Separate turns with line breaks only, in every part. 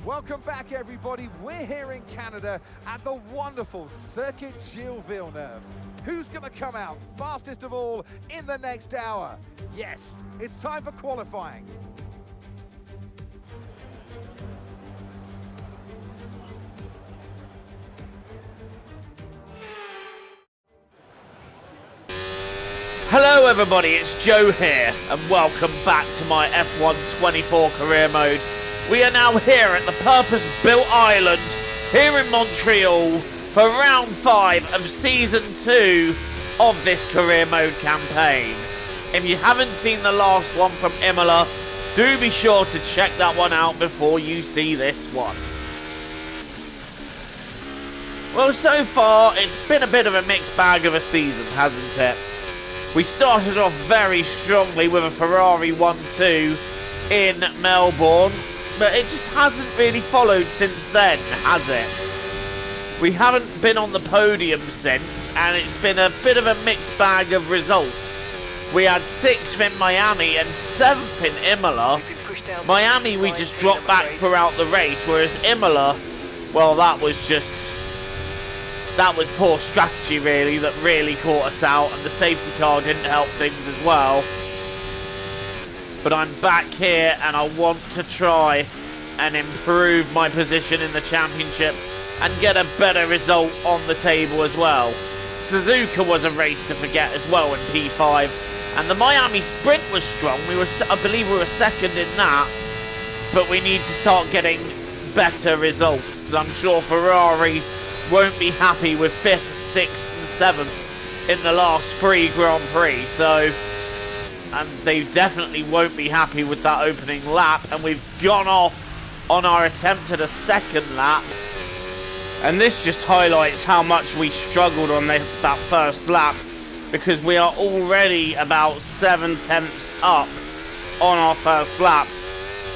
Welcome back, everybody. We're here in Canada at the wonderful Circuit Gilles Villeneuve. Who's going to come out fastest of all in the next hour? Yes, it's time for qualifying.
Hello everybody, it's Joe here, and welcome back to my F1 24 career mode. We are now here at the purpose-built island here in Montreal for round 5 of season 2 of this career mode campaign. If you haven't seen the last one from Imola, do be sure to check that one out before you see this one. Well, so far it's been a bit of a mixed bag of a season, hasn't it? We started off very strongly with a Ferrari 1-2 in Melbourne, but it just hasn't really followed since then, has it? We haven't been on the podium since, and it's been a bit of a mixed bag of results. We had 6th in Miami and 7th in Imola. Miami we just dropped back throughout the race, whereas Imola, well, that was poor strategy really that really caught us out, and the safety car didn't help things as well. But I'm back here and I want to try and improve my position in the championship and get a better result on the table as well. Suzuka was a race to forget as well in P5, and the Miami sprint was strong. I believe we were 2nd in that, but we need to start getting better results, because I'm sure Ferrari won't be happy with 5th, 6th and 7th in the last 3 Grand Prix, and they definitely won't be happy with that opening lap, and we've gone off on our attempt at a 2nd lap, and this just highlights how much we struggled on that first lap, because we are already about 7/10 up on our first lap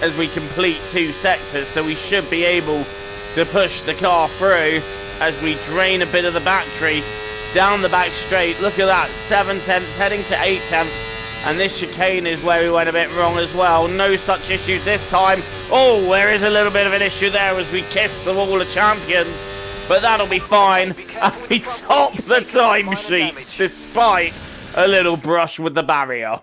as we complete 2 sectors, so we should be able to push the car through as we drain a bit of the battery down the back straight. Look at that, 7/10 heading to 8/10, and this chicane is where we went a bit wrong as well. No such issues this time. Oh, there is a little bit of an issue there as we kiss the wall of champions, but that'll be fine, and we top the timesheets despite a little brush with the barrier.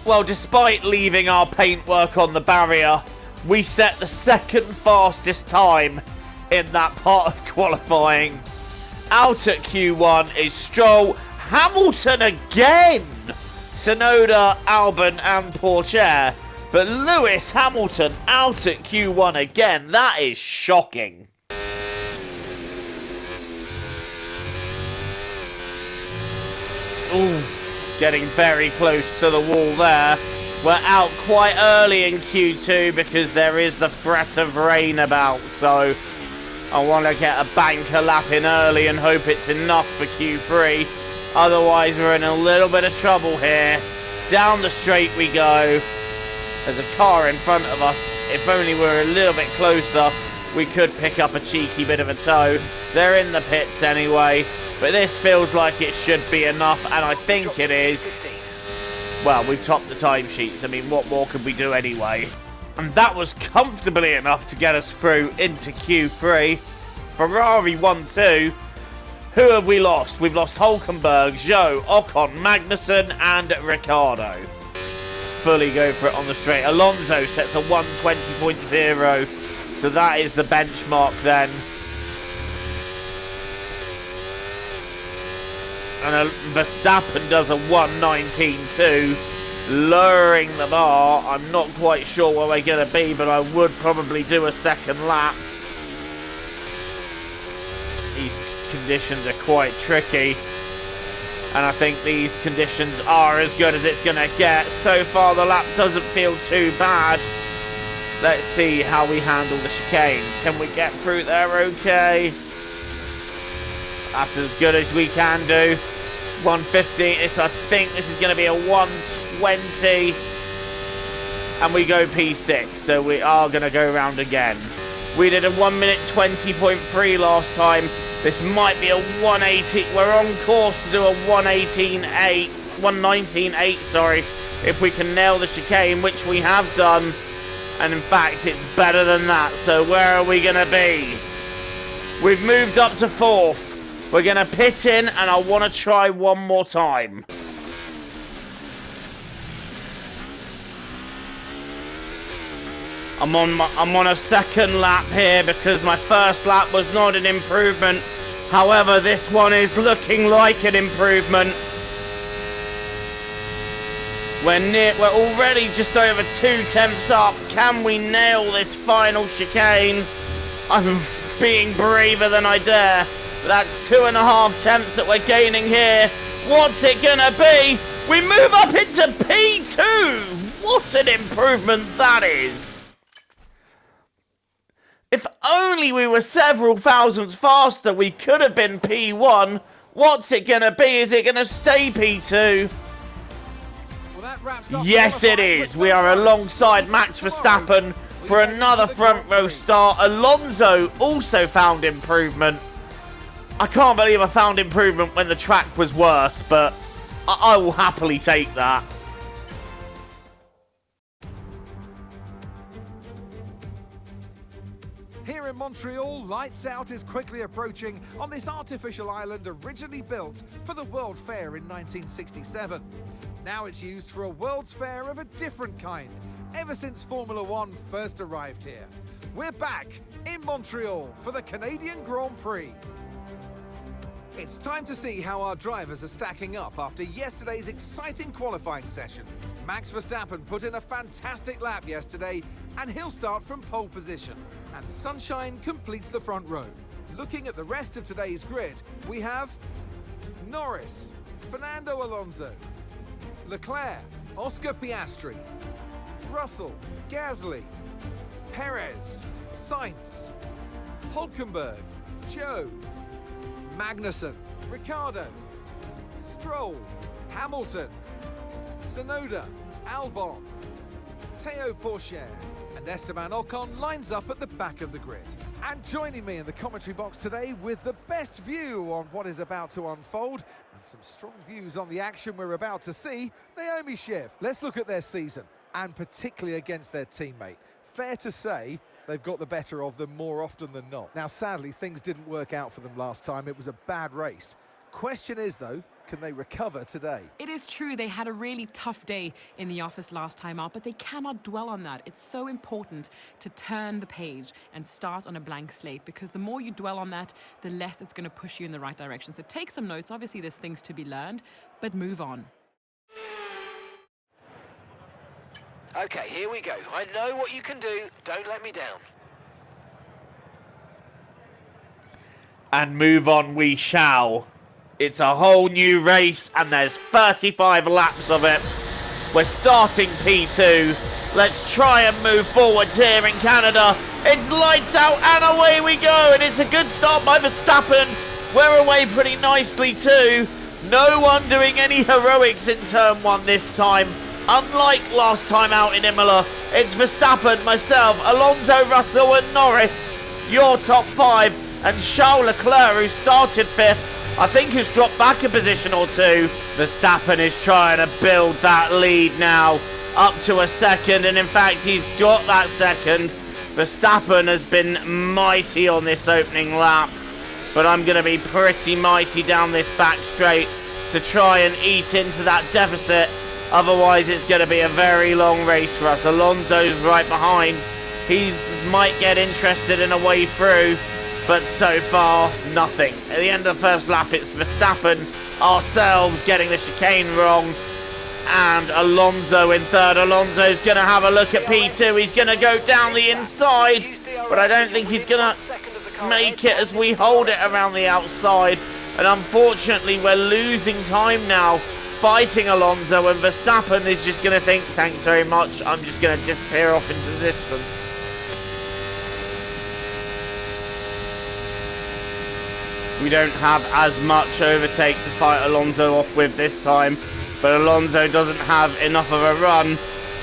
Well, despite leaving our paintwork on the barrier, we set the 2nd fastest time in that part of qualifying. Out at Q1 is Stroll, Hamilton again, Tsunoda, Albon and Pourchaire, but Lewis Hamilton out at Q1 again. That is shocking. Ooh, getting very close to the wall there. We're out quite early in Q2 because there is the threat of rain about, so I want to get a banker lap in early and hope it's enough for Q3. Otherwise, we're in a little bit of trouble here. Down the straight we go. There's a car in front of us. If only we were a little bit closer, we could pick up a cheeky bit of a tow. They're in the pits anyway, but this feels like it should be enough, and I think it is. Well, we've topped the timesheets. I mean, what more could we do anyway? And that was comfortably enough to get us through into Q3. Ferrari 1-2. Who have we lost? We've lost Hulkenberg, Zhou, Ocon, Magnussen and Ricciardo. Fully go for it on the straight. Alonso sets a 1:20.0. So that is the benchmark then. And Verstappen does a 1:19.2. Lowering the bar. I'm not quite sure where we're going to be, but I would probably do a 2nd lap. These conditions are quite tricky, and I think these conditions are as good as it's going to get. So far the lap doesn't feel too bad. Let's see how we handle the chicane. Can we get through there okay? That's as good as we can do. 150. I think this is going to be a 120, and we go P6, so we are going to go round again. We did a 1:20.3 last time. This might be a 180. We're on course to do a 119.8, sorry, if we can nail the chicane, which we have done. And in fact, it's better than that. So where are we going to be? We've moved up to 4th. We're going to pit in, and I want to try one more time. I'm on a second lap here because my first lap was not an improvement. However, this one is looking like an improvement. We're already just over 2 tenths up. Can we nail this final chicane? I'm being braver than I dare. That's 2.5 tenths that we're gaining here. What's it gonna be? We move up into P2. What an improvement that is. If only we were several thousandths faster, we could have been P1. What's it gonna be? Is it gonna stay P2? Yes, it is. We are alongside Max Verstappen for another front row start. Alonso also found improvement. I can't believe I found improvement when the track was worse, but I will happily take that.
Here in Montreal, lights out is quickly approaching on this artificial island originally built for the World Fair in 1967. Now it's used for a World's Fair of a different kind, ever since Formula One first arrived here. We're back in Montreal for the Canadian Grand Prix. It's time to see how our drivers are stacking up after yesterday's exciting qualifying session. Max Verstappen put in a fantastic lap yesterday, and he'll start from pole position. And Sunshine completes the front row. Looking at the rest of today's grid, we have Norris, Fernando Alonso, Leclerc, Oscar Piastri, Russell, Gasly, Perez, Sainz, Hülkenberg, Zhou, Magnussen, Ricciardo, Stroll, Hamilton, Tsunoda, Albon, Théo Pourchaire, and Esteban Ocon lines up at the back of the grid. And joining me in the commentary box today with the best view on what is about to unfold and some strong views on the action we're about to see, Naomi Schiff. Let's look at their season, and particularly against their teammate. Fair to say, they've got the better of them more often than not. Now, sadly, things didn't work out for them last time. It was a bad race. Question is, though, can they recover today?
It is true, they had a really tough day in the office last time out, but they cannot dwell on that. It's so important to turn the page and start on a blank slate, because the more you dwell on that, the less it's going to push you in the right direction. So take some notes. Obviously, there's things to be learned, but move on.
Okay, here we go. I know what you can do. Don't let me down.
And move on we shall. It's a whole new race, and there's 35 laps of it. We're starting P2. Let's try and move forwards here in Canada. It's lights out and away we go, and it's a good start by Verstappen. We're away pretty nicely too. No one doing any heroics in turn 1 this time. Unlike last time out in Imola, it's Verstappen, myself, Alonso, Russell and Norris, your top 5, and Charles Leclerc, who started 5th, I think has dropped back a position or 2. Verstappen is trying to build that lead now up to a 2nd, and in fact he's got that 2nd. Verstappen has been mighty on this opening lap, but I'm going to be pretty mighty down this back straight to try and eat into that deficit. Otherwise it's going to be a very long race for us. Alonso's right behind. He might get interested in a way through, but so far, nothing. At the end of the first lap, it's Verstappen, ourselves getting the chicane wrong, and Alonso in 3rd. Alonso's going to have a look at P2. He's going to go down the inside, but I don't think he's going to make it as we hold it around the outside. And unfortunately, we're losing time now, fighting Alonso, and Verstappen is just going to think, thanks very much, I'm just going to disappear off into the distance. We don't have as much overtake to fight Alonso off with this time, but Alonso doesn't have enough of a run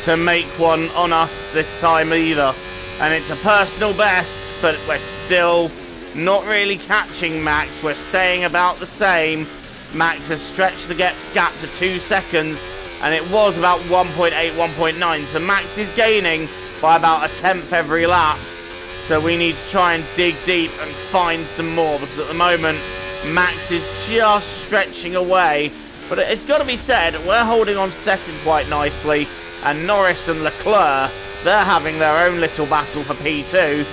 to make one on us this time either. And it's a personal best, but we're still not really catching Max. We're staying about the same. Max has stretched the gap to 2 seconds, and it was about 1.8, 1.9. So Max is gaining, by about a tenth every lap. So we need to try and dig deep and find some more, because at the moment Max is just stretching away. But it's got to be said, we're holding on second quite nicely, and Norris and Leclerc, they're having their own little battle for P2,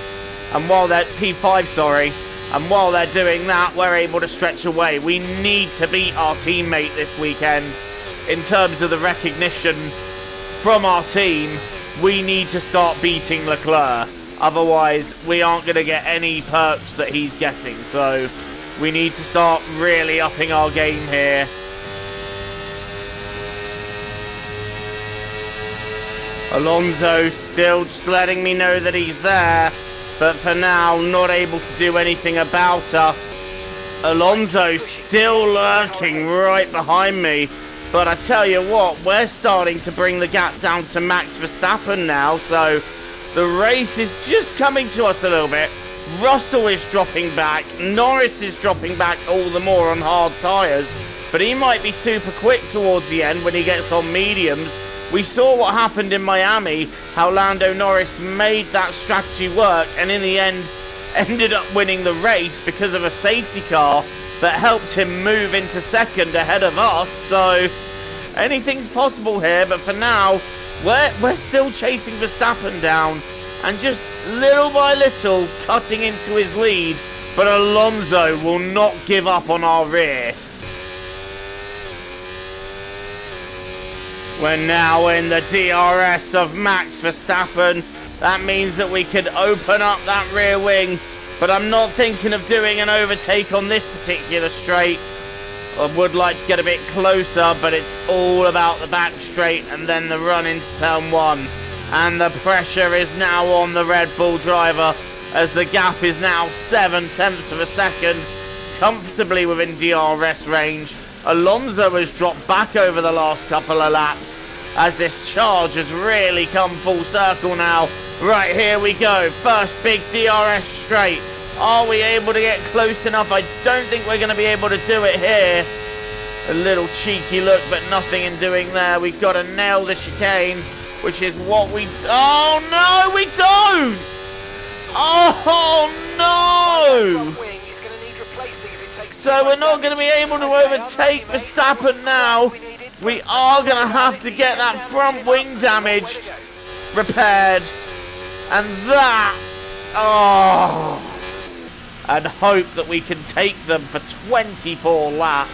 and while they're P5, sorry, and while they're doing that, we're able to stretch away. We need to beat our teammate this weekend in terms of the recognition from our team. We need to start beating Leclerc. Otherwise, we aren't going to get any perks that he's getting. So, we need to start really upping our game here. Alonso still just letting me know that he's there. But for now, not able to do anything about her. Alonso still lurking right behind me. But I tell you what, we're starting to bring the gap down to Max Verstappen now. So the race is just coming to us a little bit. Russell is dropping back. Norris is dropping back all the more on hard tyres. But he might be super quick towards the end when he gets on mediums. We saw what happened in Miami, how Lando Norris made that strategy work and in the end ended up winning the race because of a safety car that helped him move into second ahead of us. So anything's possible here, but for now we're still chasing Verstappen down and just little by little cutting into his lead, but Alonso will not give up on our rear. We're now in the DRS of Max Verstappen. That means that we could open up that rear wing, but I'm not thinking of doing an overtake on this particular straight. I would like to get a bit closer, but it's all about the back straight and then the run into turn one. And the pressure is now on the Red Bull driver as the gap is now 7/10 of a second, comfortably within DRS range. Alonso has dropped back over the last couple of laps as this charge has really come full circle now. Right, here we go. First big DRS straight. Are we able to get close enough? I don't think we're going to be able to do it here. A little cheeky look, but nothing in doing there. We've got to nail the chicane, which is what we... Oh, no, we don't! Oh, no! So we're not going to be able to overtake Verstappen now. We are going to have to get that front wing damaged repaired. And that... Oh... And hope that we can take them for 24 laps.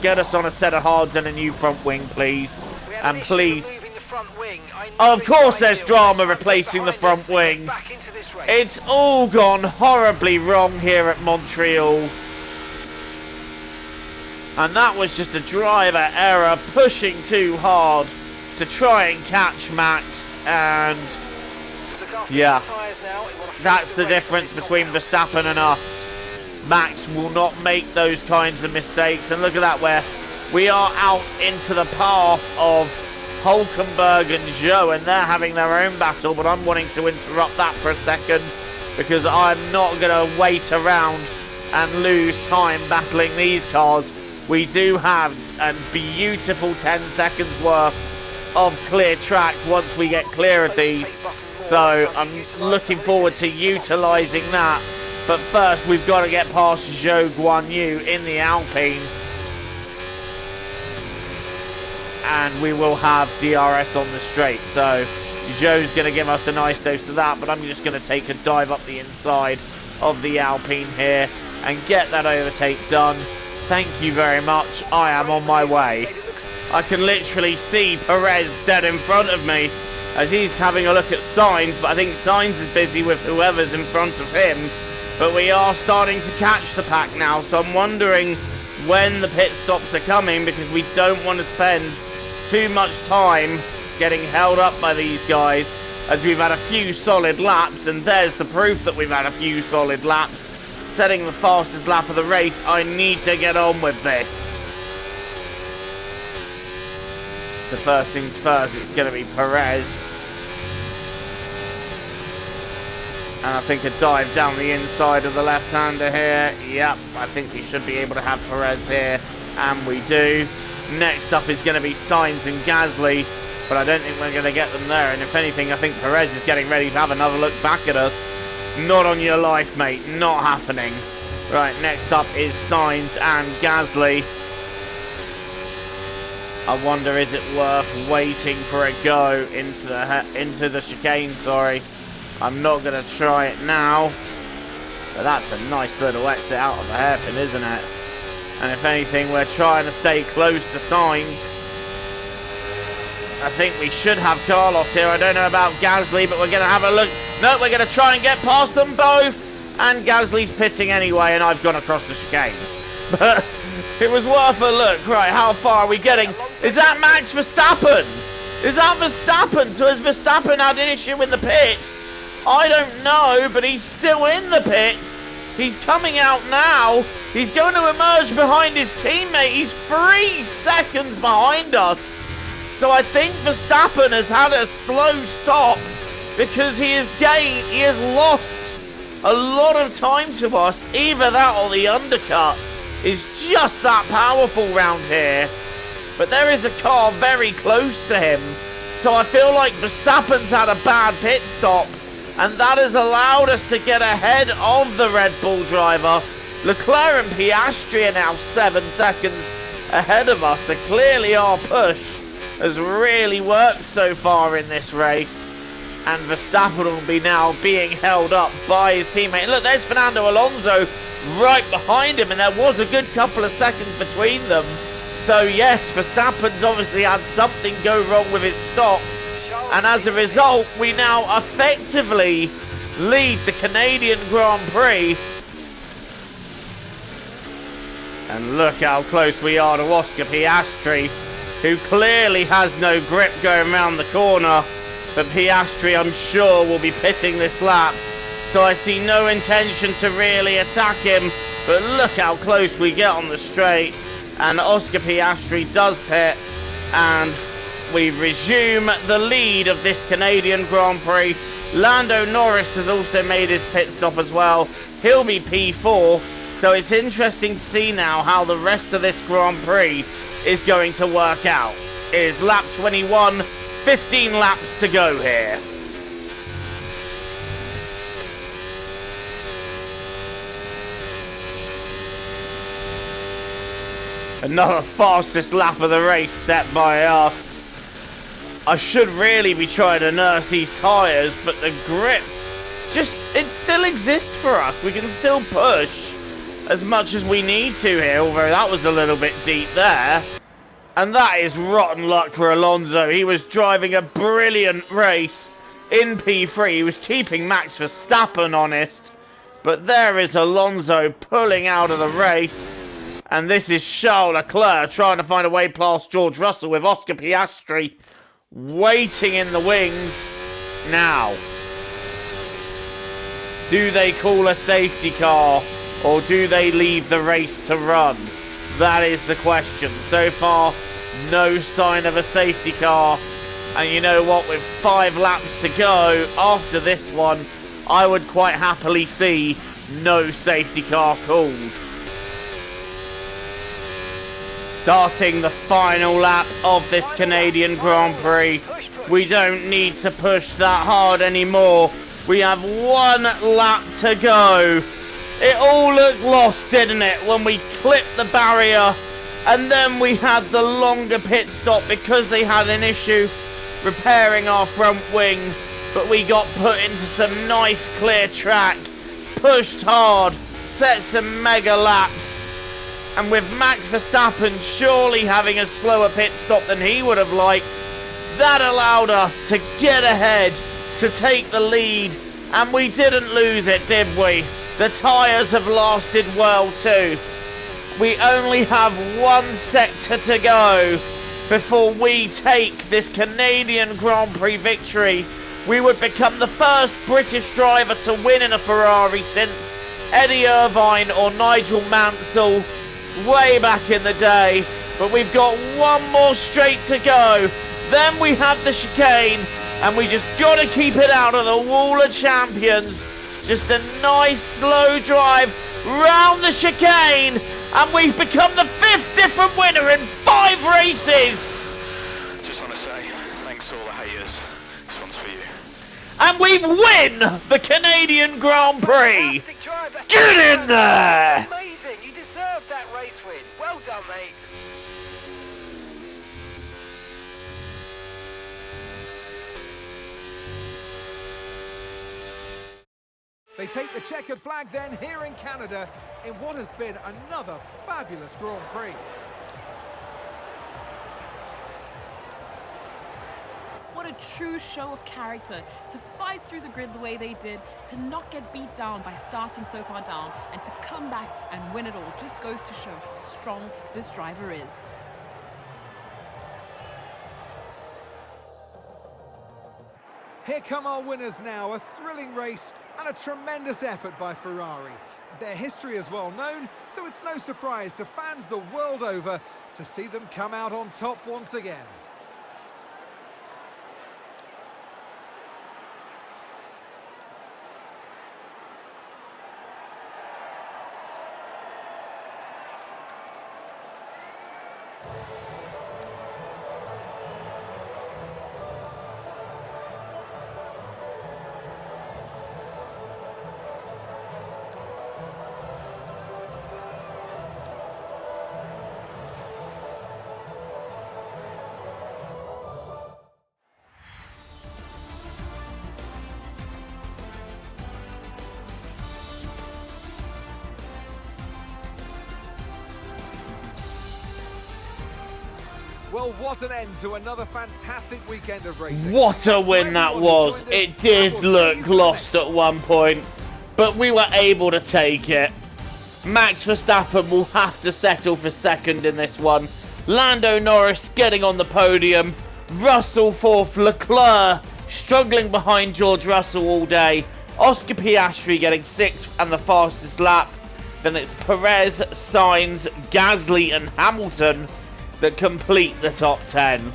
Get us on a set of hards and a new front wing, please. And please... Of course there's drama replacing the front wing. It's all gone horribly wrong here at Montreal. And that was just a driver error, pushing too hard to try and catch Max. And yeah, that's the difference between Verstappen and us. Max will not make those kinds of mistakes. And look at that, where we are out into the path of Hulkenberg and Zhou, and they're having their own battle, but I'm wanting to interrupt that for a second because I'm not going to wait around and lose time battling these cars. We do have a beautiful 10 seconds worth of clear track once we get clear of these, so I'm looking forward to utilising that. But first we've got to get past Zhou Guanyu in the Alpine, and we will have DRS on the straight. So Zhou's going to give us a nice dose of that, but I'm just going to take a dive up the inside of the Alpine here and get that overtake done. Thank you very much. I am on my way. I can literally see Perez dead in front of me as he's having a look at Sainz, but I think Sainz is busy with whoever's in front of him. But we are starting to catch the pack now, so I'm wondering when the pit stops are coming, because we don't want to spend too much time getting held up by these guys, as we've had a few solid laps, and there's the proof that we've had a few solid laps, setting the fastest lap of the race. I need to get on with this. The first things first, it's going to be Perez. And I think a dive down the inside of the left-hander here. Yep, I think we should be able to have Perez here, and we do. Next up is going to be Sainz and Gasly. but I don't think we're going to get them there. And if anything, I think Perez is getting ready to have another look back at us. Not on your life, mate. Not happening. Right, next up is Sainz and Gasly. I wonder, is it worth waiting for a go into the chicane, sorry. I'm not going to try it now. But that's a nice little exit out of the hairpin, isn't it? And if anything, we're trying to stay close to Sainz. I think we should have Carlos here. I don't know about Gasly, but we're going to have a look. No, we're going to try and get past them both. And Gasly's pitting anyway, and I've gone across the chicane. But it was worth a look. Right, how far are we getting? Is that Max Verstappen? Is that Verstappen? So has Verstappen had an issue in the pits? I don't know, but he's still in the pits. He's coming out now. He's going to emerge behind his teammate. He's 3 seconds behind us. So I think Verstappen has had a slow stop because he has lost a lot of time to us. Either that or the undercut is just that powerful round here. But there is a car very close to him. So I feel like Verstappen's had a bad pit stop. And that has allowed us to get ahead of the Red Bull driver. Leclerc and Piastri are now 7 seconds ahead of us. So clearly our push has really worked so far in this race. And Verstappen will be now being held up by his teammate. Look, there's Fernando Alonso right behind him. And there was a good couple of seconds between them. So yes, Verstappen's obviously had something go wrong with his stop. And as a result, we now effectively lead the Canadian Grand Prix. And look how close we are to Oscar Piastri, who clearly has no grip going around the corner. But Piastri, I'm sure, will be pitting this lap. So I see no intention to really attack him. But look how close we get on the straight. And Oscar Piastri does pit. And we resume the lead of this Canadian Grand Prix. Lando Norris has also made his pit stop as well. He'll be P4. So it's interesting to see now how the rest of this Grand Prix is going to work out. It is lap 21, 15 laps to go here. Another fastest lap of the race set by us. I should really be trying to nurse these tyres, but the grip, it still exists for us. We can still push as much as we need to here, although that was a little bit deep there. And that is rotten luck for Alonso. He was driving a brilliant race in P3. He was keeping Max Verstappen honest. But there is Alonso pulling out of the race. And this is Charles Leclerc trying to find a way past George Russell with Oscar Piastri waiting in the wings. Now, do they call a safety car or do they leave the race to run? That is the question. So far, no sign of a safety car. And you know what, with 5 laps to go after this one, I would quite happily see no safety car called. Starting the final lap of this Canadian Grand Prix. We don't need to push that hard anymore. We have 1 lap to go. It all looked lost, didn't it, when we clipped the barrier and then we had the longer pit stop because they had an issue repairing our front wing, but we got put into some nice clear track, pushed hard, set some mega laps. And with Max Verstappen surely having a slower pit stop than he would have liked, that allowed us to get ahead, to take the lead. And we didn't lose it, did we? The tyres have lasted well too. We only have 1 sector to go before we take this Canadian Grand Prix victory. We would become the first British driver to win in a Ferrari since Eddie Irvine or Nigel Mansell way back in the day. But we've got 1 more straight to go. Then we have the chicane, and we just got to keep it out of the Wall of Champions. Just a nice slow drive round the chicane, and we've become the 5th different winner in 5 races.
Just want to say thanks
and we win the Canadian Grand Prix.
Fantastic drive. That's
Get in there!
Amazing. You deserve that race win. Well done, mate.
They take the checkered flag then here in Canada in what has been another fabulous Grand Prix.
What a true show of character to fight through the grid the way they did, to not get beat down by starting so far down, and to come back and win it all. Just goes to show how strong this driver is.
Here come our winners now, a thrilling race and a tremendous effort by Ferrari. Their history is well known, so it's no surprise to fans the world over to see them come out on top once again. Well, what an end to another fantastic weekend of racing.
What a win that was. It did look lost at one point, but we were able to take it. Max Verstappen will have to settle for second in this one. Lando Norris getting on the podium. Russell fourth. Leclerc struggling behind George Russell all day. Oscar Piastri getting sixth and the fastest lap. Then it's Perez, Sainz, Gasly and Hamilton that complete the top 10.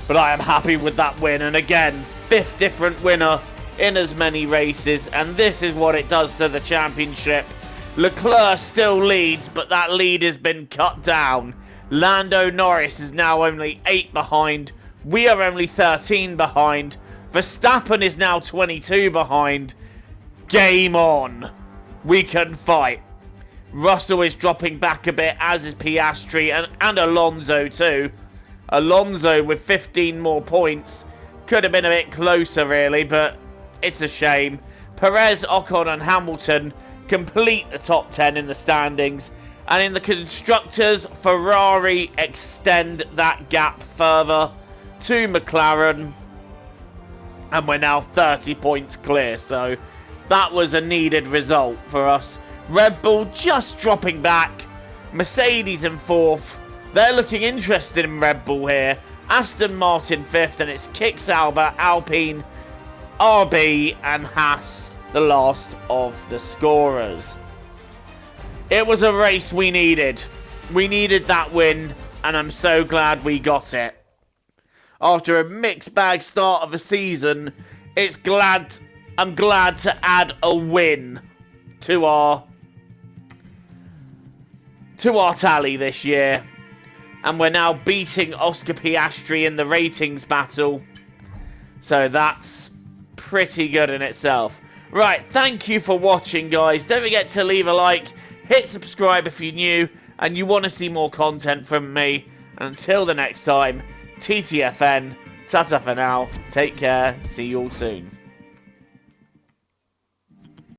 But I am happy with that win, and again, fifth different winner in as many races, and this is what it does to the championship. Leclerc still leads, but that lead has been cut down. Lando Norris is now only 8 behind. We are only 13 behind. Verstappen is now 22 behind. Game on. We can fight. Russell is dropping back a bit, as is Piastri and Alonso too. Alonso with 15 more points. Could have been a bit closer really, but it's a shame. Perez, Ocon and Hamilton complete the top 10 in the standings. And in the constructors, Ferrari extend that gap further to McLaren. And we're now 30 points clear, so that was a needed result for us. Red Bull just dropping back. Mercedes in fourth. They're looking interested in Red Bull here. Aston Martin fifth, and it's Kick Sauber, Alpine, RB and Haas, the last of the scorers. It was a race we needed. We needed that win, and I'm so glad we got it. After a mixed bag start of a season, I'm glad to add a win to our tally this year, and we're now beating Oscar Piastri in the ratings battle, so that's pretty good in itself. Right, thank you for watching, guys. Don't forget to leave a like, hit subscribe if you're new and you want to see more content from me. And until the next time, TTFN, ta-ta for now, take care, see you all soon.